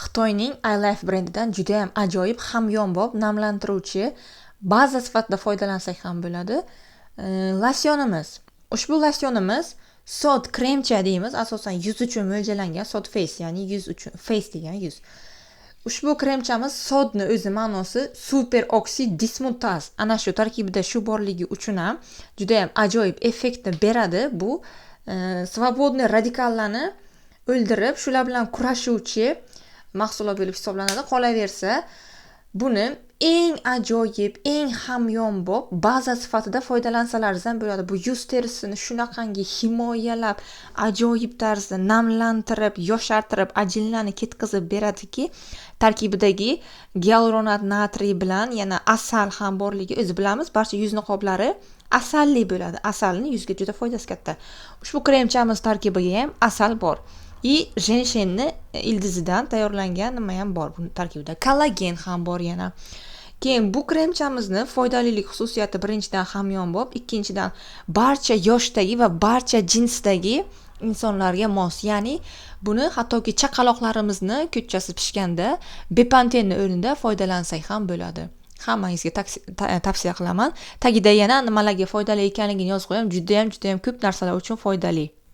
Xitoyning iLife brendidan juda ham ajoyib hamyonbop namlantiruvchi baza sifatida foydalansak ham bo'ladi. Losyonimiz. Ushbu losyonimiz Sod kremcha deymiz, asosan yuz uchun mo'ljallangan, Sod face, ya'ni yuz uchun, face degan yuz. Ushbu kremchamiz sodni o'zi ma'nosi super oksi dismutaz. Ana shu tarkibida shu borligi uchun ham juda ham ajoyib effektni beradi. Bu svobodniy radikallarni o'ldirib, shular bilan kurashuvchi mahsulot bo'lib hisoblanadi. Qolaversa, buni eng ajoyib, eng hamyonbop baza sifatida foydalansangiz ham bo'ladi. Bu yuz terisini shunaqangi himoyalab, ajoyib tarzda namlantirib, yoshartirib, ajinlarni ketkazib beradiki, tarkibidagi gialuronat natriy bilan yana asal ham borligi o'zi bilamiz. Barcha yuz niqoblari asalli bo'ladi. Asalning yuzga juda foydasi katta. Ushbu kremchamiz tarkibiga ham asal bor. Jenshenni ildizidan tayyorlangan nima ham bor bu tarkibida. Kollagen ham bor yana. Keyin bu kremchamizni foydalilik xususiyati birinchidan hamyonbop, ikkinchidan barcha yoshdagi va barcha jinsdagi insonlarga mos. Ya'ni buni hattoki chaqaloqlarimizni ko'chasi pishganda bepantenni o'rnida foydalansak ham bo'ladi. Hammangizga tavsiya qilaman. Tagida yana nimalarga foydali ekanligini yozib qo'yam. Juda ham ko'p narsalar uchun foydali.